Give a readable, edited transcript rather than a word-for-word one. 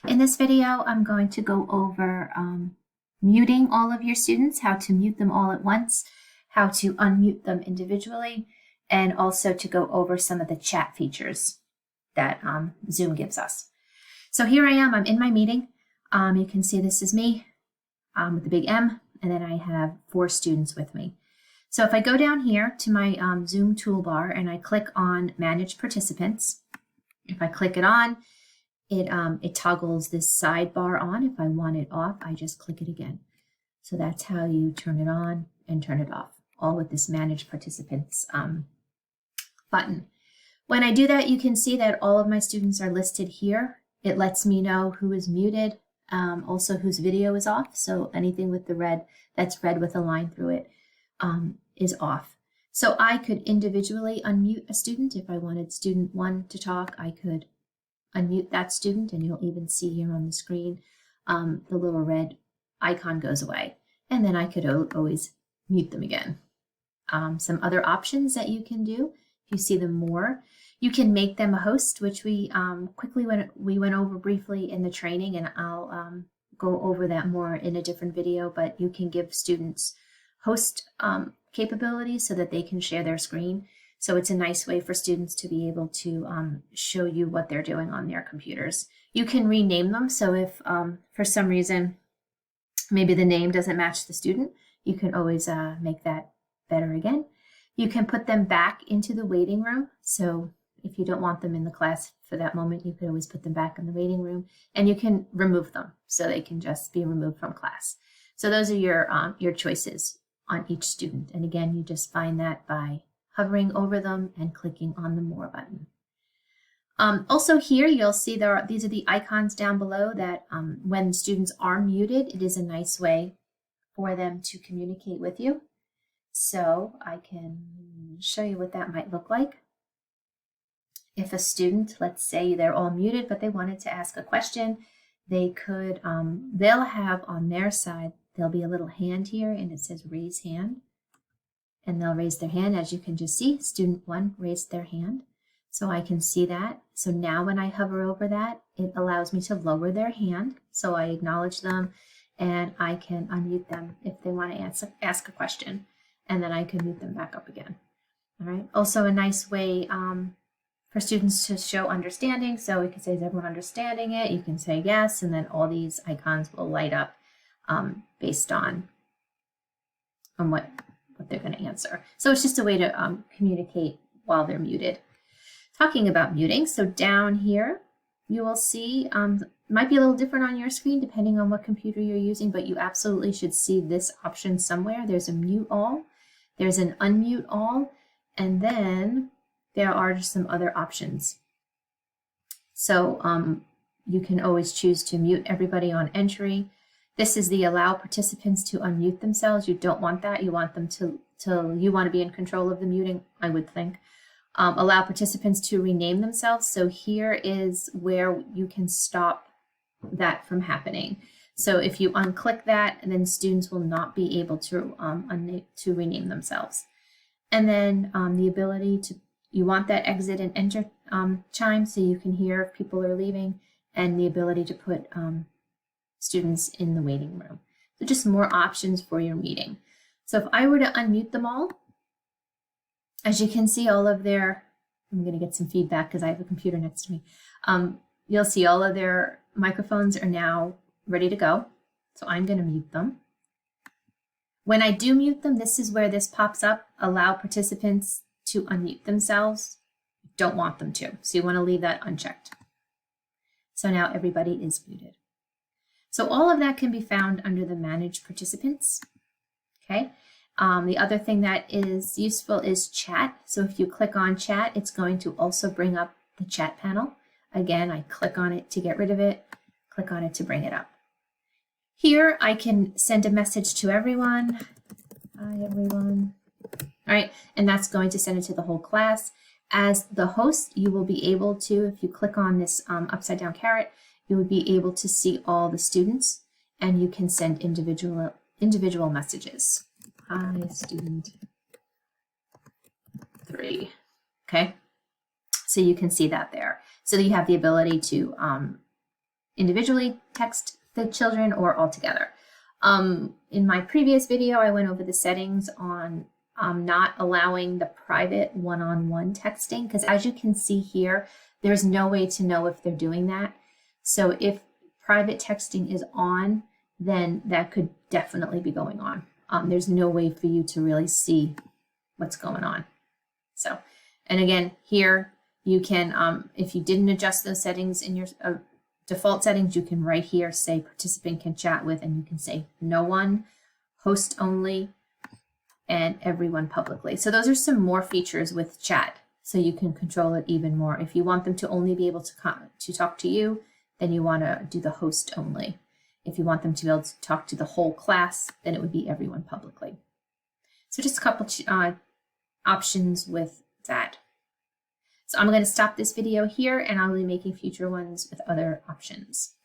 In this video, I'm going to go over muting all of your students, how to mute them all at once, how to unmute them individually, and also to go over some of the chat features that Zoom gives us. So here I am, I'm in my meeting. You can see this is me with the big M, and then I have 4 students with me. So if I go down here to my Zoom toolbar and I click on Manage Participants, if I click it on, it toggles this sidebar on. If I want it off, I just click it again. So that's how you turn it on and turn it off, all with this Manage Participants button. When I do that, you can see that all of my students are listed here. It lets me know who is muted, also whose video is off. So anything with the red, that's red with a line through it, is off. So I could individually unmute a student. If I wanted student 1 to talk, I could unmute that student, and you'll even see here on the screen, the little red icon goes away. And then I could always mute them again. Some other options that you can do, if you see them more, you can make them a host, which we went over briefly in the training, and I'll go over that more in a different video, but you can give students host capabilities so that they can share their screen. So it's a nice way for students to be able to show you what they're doing on their computers. You can rename them. So if for some reason, maybe the name doesn't match the student, you can always make that better again. You can put them back into the waiting room. So if you don't want them in the class for that moment, you could always put them back in the waiting room, and you can remove them so they can just be removed from class. So those are your choices on each student. And again, you just find that by hovering over them and clicking on the More button. Also here, you'll see these are the icons down below that when students are muted, it is a nice way for them to communicate with you. So I can show you what that might look like. If a student, let's say they're all muted, but they wanted to ask a question, they could, they'll have on their side, there'll be a little hand here and it says raise hand. And they'll raise their hand. As you can just see, student 1 raised their hand. So I can see that. So now when I hover over that, it allows me to lower their hand. So I acknowledge them and I can unmute them if they want to ask a question. And then I can mute them back up again. All right. Also a nice way for students to show understanding. So we can say, is everyone understanding it? You can say yes, and then all these icons will light up based on what they're going to answer. So it's just a way to communicate while they're muted. Talking about muting, so down here you will see, might be a little different on your screen depending on what computer you're using, but you absolutely should see this option somewhere. There's a mute all, there's an unmute all, and then there are just some other options. So you can always choose to mute everybody on entry. This is the allow participants to unmute themselves. You don't want that. You want them you want to be in control of the muting, I would think. Allow participants to rename themselves. So here is where you can stop that from happening. So if you unclick that, then students will not be able to rename themselves. And then the ability to, you want that exit and enter chime so you can hear if people are leaving, and the ability to put students in the waiting room. So just more options for your meeting. So if I were to unmute them all, as you can see all of their, I'm going to get some feedback because I have a computer next to me. You'll see all of their microphones are now ready to go. So I'm going to mute them. When I do mute them, this is where this pops up, allow participants to unmute themselves. Don't want them to. So you want to leave that unchecked. So now everybody is muted. So all of that can be found under the Manage Participants. Okay. The other thing that is useful is chat. So if you click on chat, it's going to also bring up the chat panel. Again, I click on it to get rid of it, click on it to bring it up. Here I can send a message to everyone. Hi, everyone. All right, and that's going to send it to the whole class. As the host, you will be able to, if you click on this upside down caret, you will be able to see all the students, and you can send individual messages. Hi, student 3. Okay, so you can see that there. So you have the ability to individually text the children or all together. In my previous video, I went over the settings on not allowing the private one-on-one texting, because as you can see here, there's no way to know if they're doing that. So if private texting is on, then that could definitely be going on. There's no way for you to really see what's going on. So, and again, here you can, if you didn't adjust those settings in your default settings, you can right here say participant can chat with, and you can say no one, host only, and everyone publicly. So those are some more features with chat, so you can control it even more. If you want them to only be able to talk to you, then you want to do the host only. If you want them to be able to talk to the whole class, then it would be everyone publicly. So just a couple options with that. So I'm going to stop this video here, and I'll be making future ones with other options.